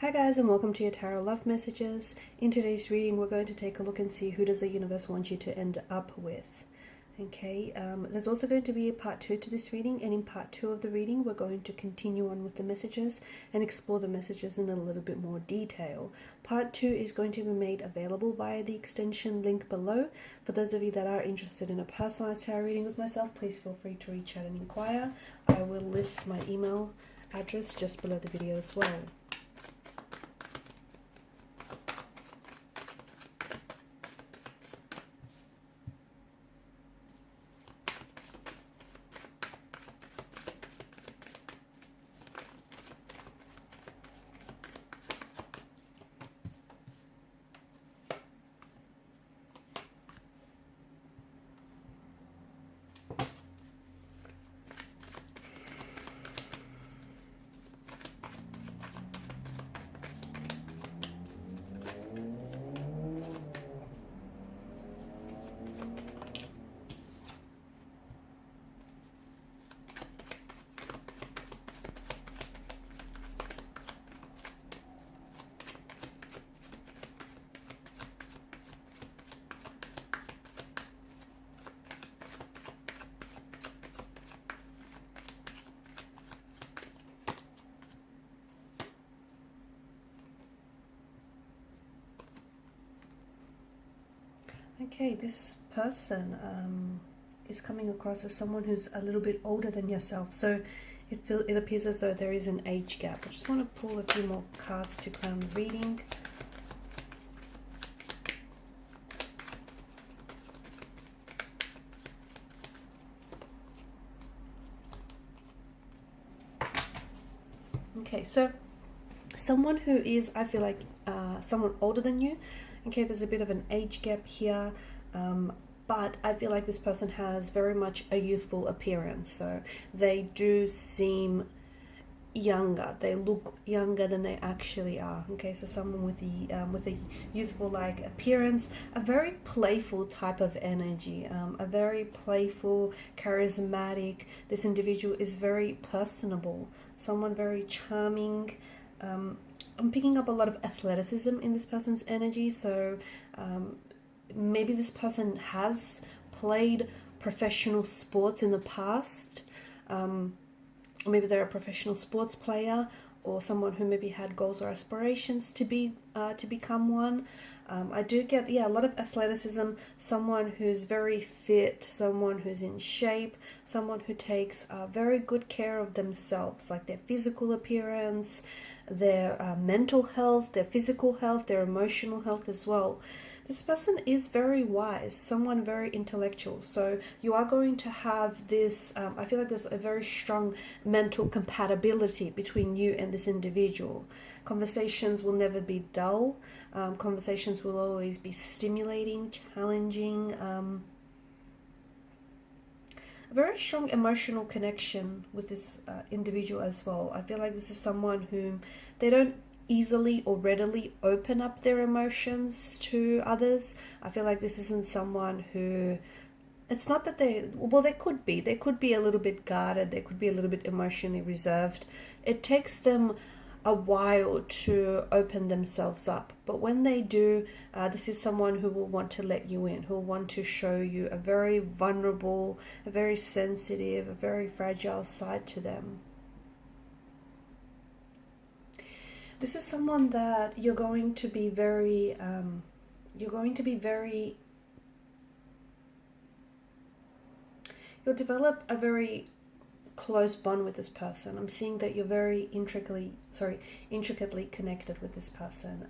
Hi guys, and welcome to your Tarot Love Messages. In today's reading, we're going to take a look and see who does the universe want you to end up with. Okay, there's also going to be a part 2 to this reading, and in part 2 of the reading, we're going to continue on with the messages and explore the messages in a little bit more detail. Part 2 is going to be made available via the extension link below. For those of you that are interested in a personalized tarot reading with myself, please feel free to reach out and inquire. I will list my email address just below the video as well. Okay, this person is coming across as someone who's a little bit older than yourself. So it appears as though there is an age gap. I just want to pull a few more cards to crown the reading. Okay, so someone who is, I feel like, someone older than you. Okay, there's a bit of an age gap here, but I feel like this person has very much a youthful appearance. So they do seem younger. They look younger than they actually are. Okay, so someone with a youthful like appearance, a very playful type of energy, a very playful, charismatic. This individual is very personable. Someone very charming. I'm picking up a lot of athleticism in this person's energy, so maybe this person has played professional sports in the past. Maybe they're a professional sports player, or someone who maybe had goals or aspirations to become one. I do get, a lot of athleticism, someone who's very fit, someone who's in shape, someone who takes very good care of themselves, like their physical appearance, their mental health, their physical health, their emotional health as well. This person is very wise, someone very intellectual. So you are going to have this, I feel like there's a very strong mental compatibility between you and this individual. Conversations will never be dull. Conversations will always be stimulating, challenging. A very strong emotional connection with this individual as well. I feel like this is someone whom they don't easily or readily open up their emotions to others. I feel like this isn't someone who, it's not that they could be a little bit guarded, they could be a little bit emotionally reserved. It takes them a while to open themselves up, but when they do, this is someone who will want to let you in, who will want to show you a very vulnerable, a very sensitive, a very fragile side to them. This is someone that you'll develop a very close bond with this person. I'm seeing that you're very intricately connected with this person.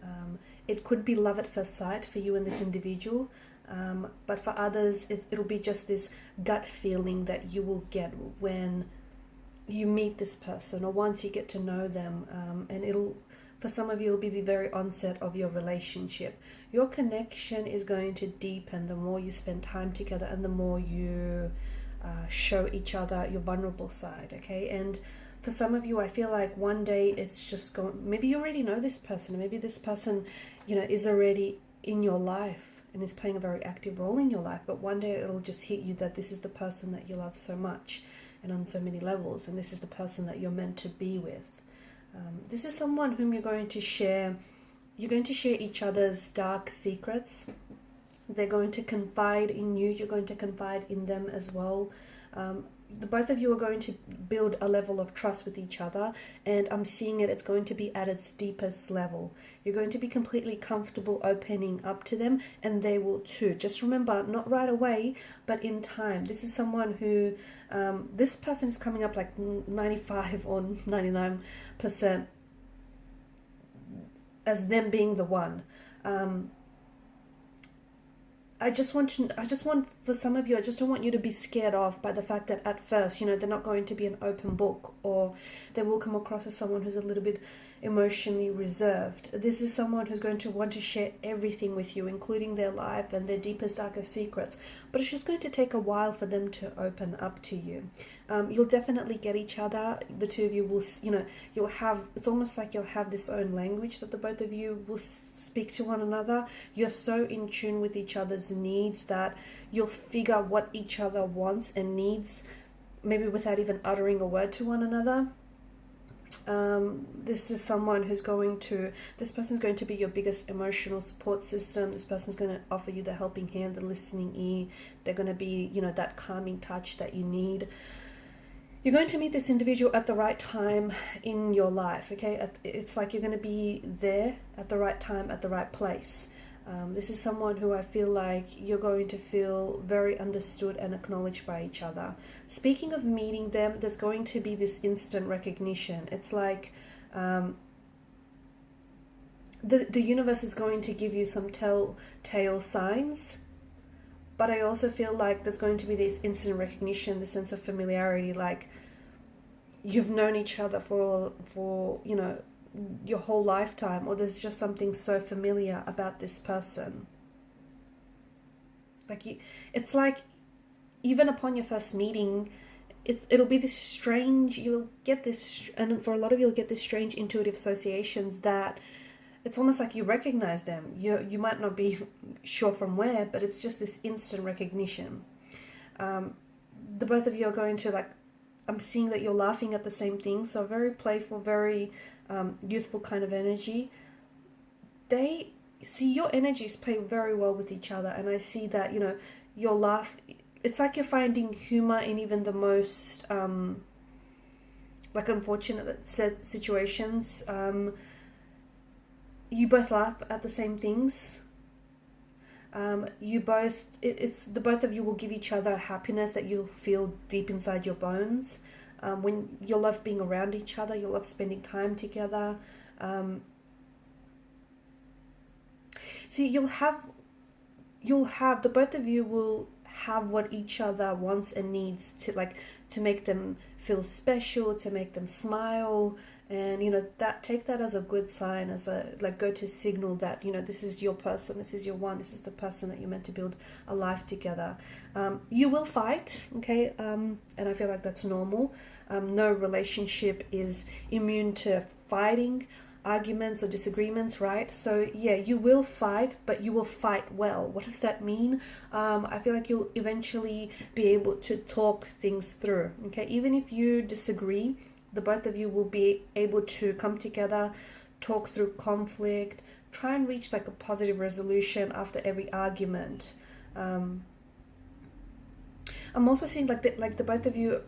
It could be love at first sight for you and this individual, but for others, it'll be just this gut feeling that you will get when you meet this person or once you get to know them, and for some of you, it'll be the very onset of your relationship. Your connection is going to deepen the more you spend time together and the more you show each other your vulnerable side, okay? And for some of you, I feel like one day it's just going, maybe you already know this person, maybe this person, is already in your life and is playing a very active role in your life, but one day it'll just hit you that this is the person that you love so much and on so many levels, and this is the person that you're meant to be with. This is someone whom you're going to share each other's dark secrets. They're going to confide in you. You're going to confide in them as well. The both of you are going to build a level of trust with each other, and I'm seeing it's going to be at its deepest level. You're going to be completely comfortable opening up to them, and they will too. Just remember, not right away, but in time. This is someone who, this person is coming up like 95 or 99% as them being the one. I just want for some of you, I just don't want you to be scared off by the fact that at first, they're not going to be an open book, or they will come across as someone who's a little bit emotionally reserved. This is someone who's going to want to share everything with you, including their life and their deepest, darkest secrets. But it's just going to take a while for them to open up to you. You'll definitely get each other. The two of you will, you'll have, it's almost like you'll have this own language that the both of you will speak to one another. You're so in tune with each other's needs that you'll figure what each other wants and needs, maybe without even uttering a word to one another. This is someone who's this person's going to be your biggest emotional support system. This person's going to offer you the helping hand, the listening ear. They're going to be, that calming touch that you need. You're going to meet this individual at the right time in your life, okay? It's like you're going to be there at the right time, at the right place. This is someone who I feel like you're going to feel very understood and acknowledged by each other. Speaking of meeting them, there's going to be this instant recognition. It's like the universe is going to give you some telltale signs, but I also feel like there's going to be this instant recognition, the sense of familiarity, like you've known each other for your whole lifetime, or there's just something so familiar about this person. It's like even upon your first meeting, it'll be this strange, you'll get this, and for a lot of you, you'll get this strange intuitive associations that it's almost like you recognize them. You might not be sure from where, but it's just this instant recognition. The both of you are going to, I'm seeing that you're laughing at the same thing, so very playful, very youthful kind of energy. They see your energies play very well with each other, and I see that, your laugh, it's like you're finding humor in even the most unfortunate situations. You both laugh at the same things. It's the both of you will give each other happiness that you'll feel deep inside your bones. When you love being around each other, you love spending time together. See, you'll have the both of you will have what each other wants and needs to make them feel special, to make them smile, and take that as a good sign, as a go to signal that this is your person, this is your one, this is the person that you're meant to build a life together. You will fight, okay, and I feel like that's normal. No relationship is immune to fighting, arguments or disagreements, right? So yeah, you will fight, but you will fight well. What does that mean? I feel like you'll eventually be able to talk things through, okay? Even if you disagree, the both of you will be able to come together, talk through conflict, try and reach a positive resolution after every argument. I'm also seeing the both of you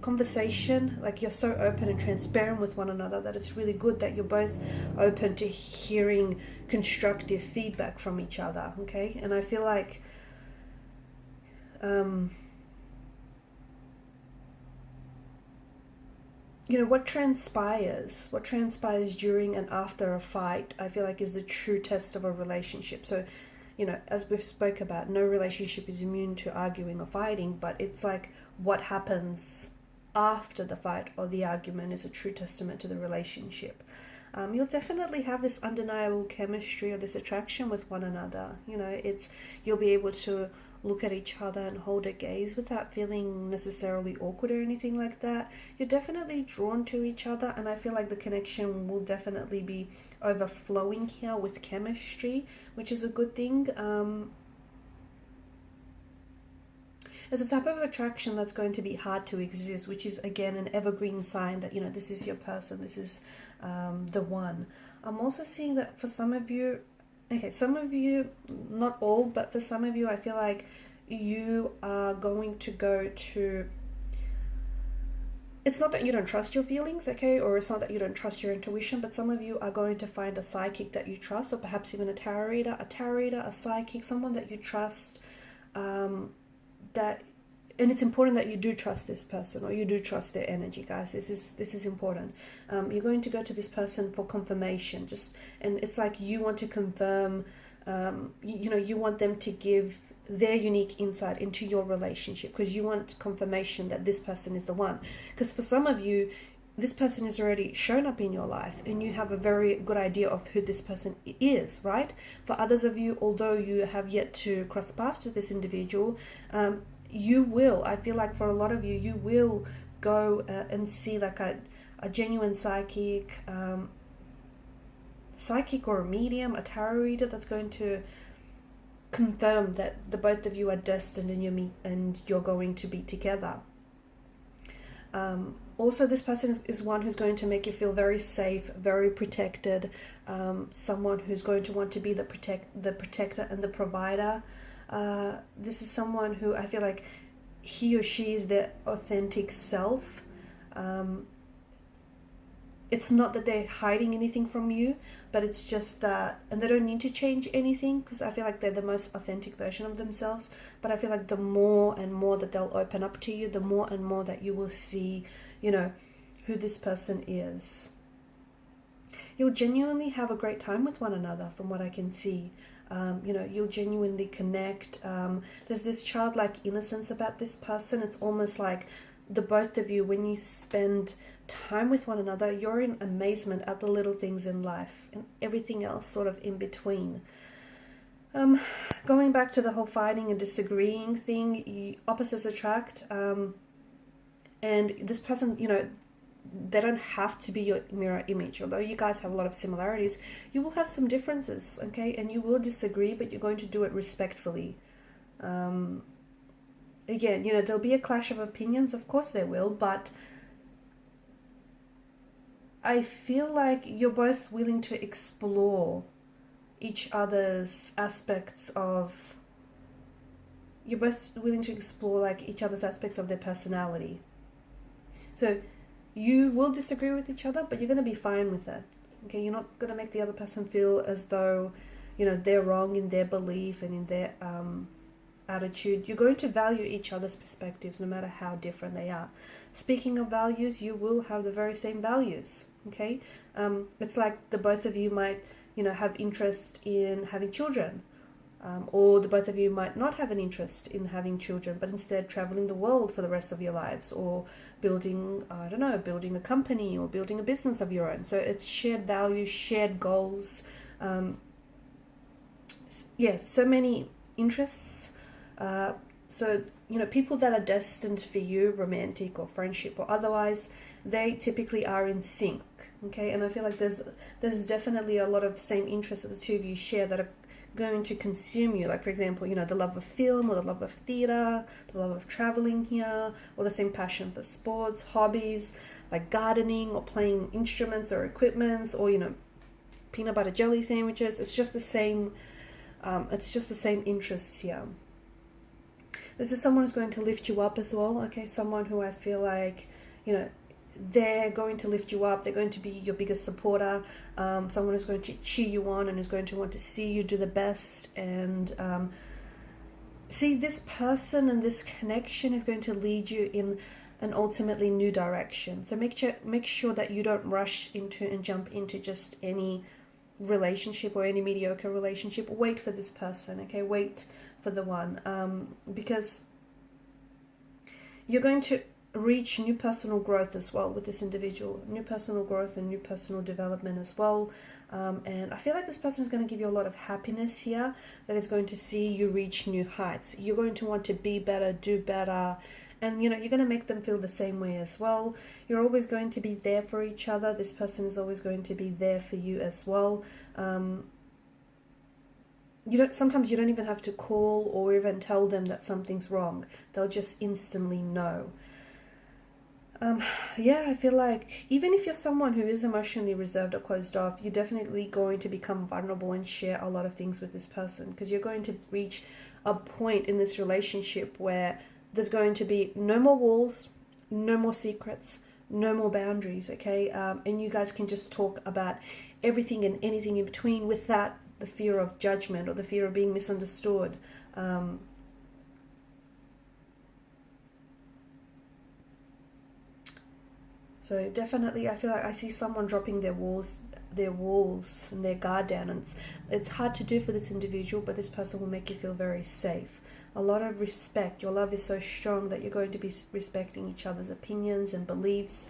conversation, you're so open and transparent with one another that it's really good that you're both open to hearing constructive feedback from each other, okay? And I feel like what transpires during and after a fight, I feel like is the true test of a relationship. So as we've spoke about, no relationship is immune to arguing or fighting, but it's what happens after the fight or the argument is a true testament to the relationship. You'll definitely have this undeniable chemistry or this attraction with one another. You'll be able to look at each other and hold a gaze without feeling necessarily awkward or anything like that. You're definitely drawn to each other, and I feel like the connection will definitely be overflowing here with chemistry, which is a good thing. It's a type of attraction that's going to be hard to exist, which is again an evergreen sign that this is your person, this is the one. I'm also seeing that for some of you, okay, some of you, not all, but for some of you, I feel like you are going to go to, it's not that you don't trust your feelings, okay, or it's not that you don't trust your intuition, but some of you are going to find a psychic that you trust, or perhaps even a tarot reader, a psychic, someone that you trust, that, and it's important that you do trust this person, or you do trust their energy, guys. This is important. You're going to go to this person for confirmation, and it's like you want to confirm, you want them to give their unique insight into your relationship, because you want confirmation that this person is the one. Because for some of you, this person is already shown up in your life and you have a very good idea of who this person is, right? For others of you, although you have yet to cross paths with this individual, you will, I feel like for a lot of you, you will go and see like a genuine psychic or a medium, a tarot reader that's going to confirm that the both of you are destined and you're going to be together. Also, this person is one who's going to make you feel very safe, very protected, someone who's going to want to be the protector and the provider. This is someone who I feel like he or she is their authentic self. It's not that they're hiding anything from you, but it's just that, and they don't need to change anything, because I feel like they're the most authentic version of themselves. But I feel like the more and more that they'll open up to you, the more and more that you will see, who this person is. You'll genuinely have a great time with one another, from what I can see. You'll genuinely connect. There's this childlike innocence about this person. It's almost like the both of you, when you spend time with one another, you're in amazement at the little things in life and everything else sort of in between. Going back to the whole fighting and disagreeing thing, opposites attract. And this person, they don't have to be your mirror image. Although you guys have a lot of similarities, you will have some differences, okay? And you will disagree, but you're going to do it respectfully. Again, there'll be a clash of opinions, of course there will, but I feel like you're both willing to explore each other's aspects of, you're both willing to explore like each other's aspects of their personality. So you will disagree with each other, but you're going to be fine with that. Okay, you're not going to make the other person feel as though, they're wrong in their belief and in their attitude. You're going to value each other's perspectives, no matter how different they are. Speaking of values, you will have the very same values. Okay, it's like the both of you might, have interest in having children, or the both of you might not have an interest in having children, but instead traveling the world for the rest of your lives, or building a company or building a business of your own. So it's shared values, shared goals. So many interests. So people that are destined for you, romantic or friendship or otherwise, they typically are in sync. Okay, and I feel like there's definitely a lot of same interests that the two of you share that are going to consume you. Like, for example, the love of film, or the love of theater, the love of traveling here, or the same passion for sports, hobbies like gardening or playing instruments or equipments, or peanut butter jelly sandwiches. It's just the same. It's just the same interests here. This is someone who's going to lift you up as well. Okay, someone who I feel like they're going to lift you up. They're going to be your biggest supporter. Someone who's going to cheer you on and is going to want to see you do the best. And see, this person and this connection is going to lead you in an ultimately new direction. So make sure that you don't rush into and jump into just any relationship or any mediocre relationship. Wait for this person, okay? Wait for the one, because you're going to reach new personal growth as well with this individual. New personal growth and new personal development as well. And I feel like this person is going to give you a lot of happiness here, that is going to see you reach new heights. You're going to want to be better, do better, and you're going to make them feel the same way as well. You're always going to be there for each other. This person is always going to be there for you as well. Sometimes you don't even have to call or even tell them that something's wrong. They'll just instantly know. Yeah, I feel like even if you're someone who is emotionally reserved or closed off, you're definitely going to become vulnerable and share a lot of things with this person, because you're going to reach a point in this relationship where there's going to be no more walls, no more secrets, no more boundaries, okay? And you guys can just talk about everything and anything in between without the fear of judgment or the fear of being misunderstood. So definitely, I feel like I see someone dropping their walls and their guard down, and it's hard to do for this individual, but this person will make you feel very safe. A lot of respect. Your love is so strong that you're going to be respecting each other's opinions and beliefs.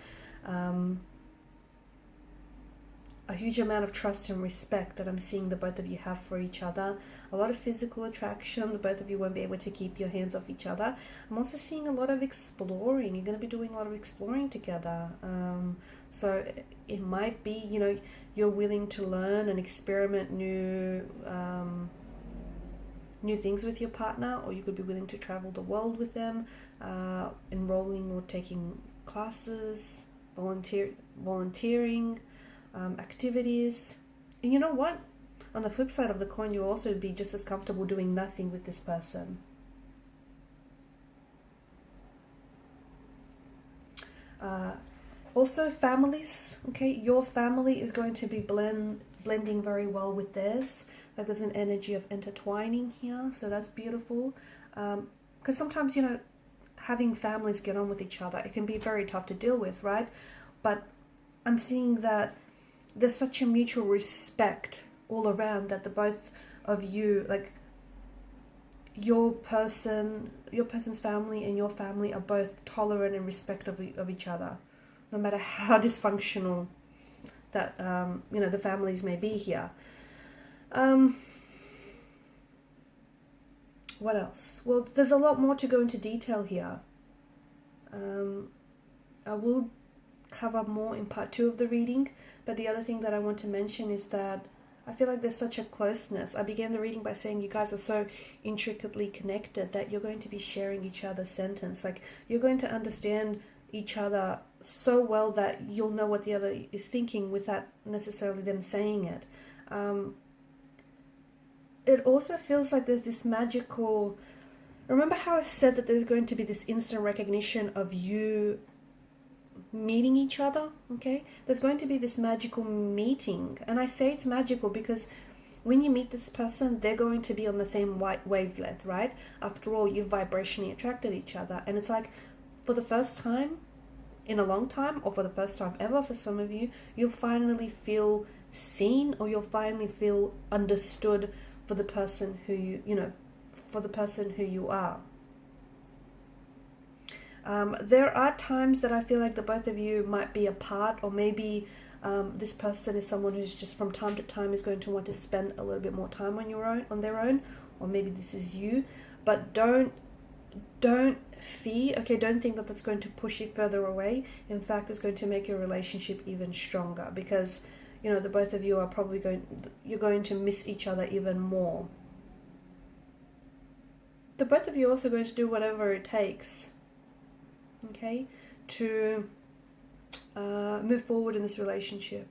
A huge amount of trust and respect that I'm seeing the both of you have for each other. A lot of physical attraction. The both of you won't be able to keep your hands off each other. I'm also seeing a lot of exploring. You're going to be doing a lot of exploring together. So it might be, you know, you're willing to learn and experiment new things with your partner, or you could be willing to travel the world with them, enrolling or taking classes, volunteering, activities. And you know what? On the flip side of the coin, you'll also be just as comfortable doing nothing with this person. Also, families. Okay, your family is going to be blending very well with theirs. Like there's an energy of intertwining here, so that's beautiful. Because sometimes, you know, having families get on with each other, it can be very tough to deal with, right? But I'm seeing that there's such a mutual respect all around that the both of you, like your person's family and your family, are both tolerant and respectful of each other, no matter how dysfunctional that you know, the families may be here. What else? Well, there's a lot more to go into detail here. I will cover more in part 2 of the reading, but the other thing that I want to mention is that I feel like there's such a closeness. I began the reading by saying you guys are so intricately connected that you're going to be sharing each other's sentence. Like you're going to understand each other so well that you'll know what the other is thinking without necessarily them saying it. It also feels like there's this magical... Remember how I said that there's going to be this instant recognition of you meeting each other? Okay, there's going to be this magical meeting, and I say it's magical because when you meet this person, they're going to be on the same wavelength, right? After all, you've vibrationally attracted each other, and it's like for the first time in a long time, or for the first time ever for some of you, you'll finally feel seen, or you'll finally feel understood for the person who you know, for the person who you are. There are times that I feel like the both of you might be apart, or maybe this person is someone who's just from time to time is going to want to spend a little bit more time on their own, or maybe this is you. But don't fear, okay? Don't think that that's going to push you further away. In fact, it's going to make your relationship even stronger, because you know the both of you are probably you're going to miss each other even more. The both of you are also going to do whatever it takes, okay, to move forward in this relationship.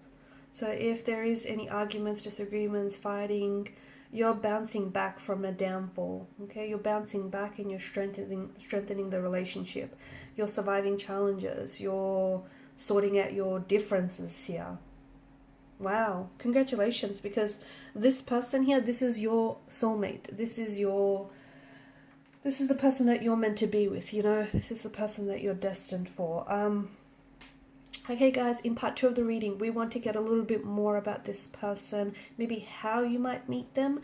So if there is any arguments, disagreements, fighting, you're bouncing back from a downfall, okay? You're bouncing back and you're strengthening the relationship. You're surviving challenges. You're sorting out your differences here. Wow, congratulations, because this person here, this is your soulmate. This is the person that you're meant to be with, you know? This is the person that you're destined for. Okay, guys, in part 2 of the reading, we want to get a little bit more about this person, maybe how you might meet them,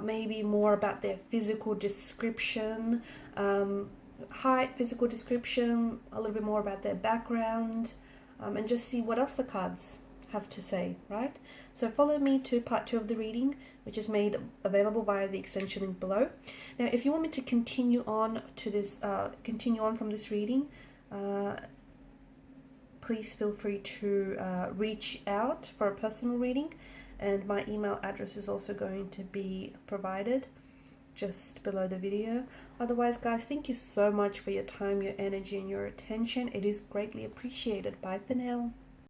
maybe more about their physical description, height, physical description, a little bit more about their background, and just see what else the cards have to say, right? So follow me to part 2 of the reading, which is made available via the extension link below. Now, if you want me to continue on from this reading, please feel free to reach out for a personal reading, and my email address is also going to be provided. just below the video. Otherwise, guys, thank you so much for your time, your energy, and your attention. It is greatly appreciated. Bye for now.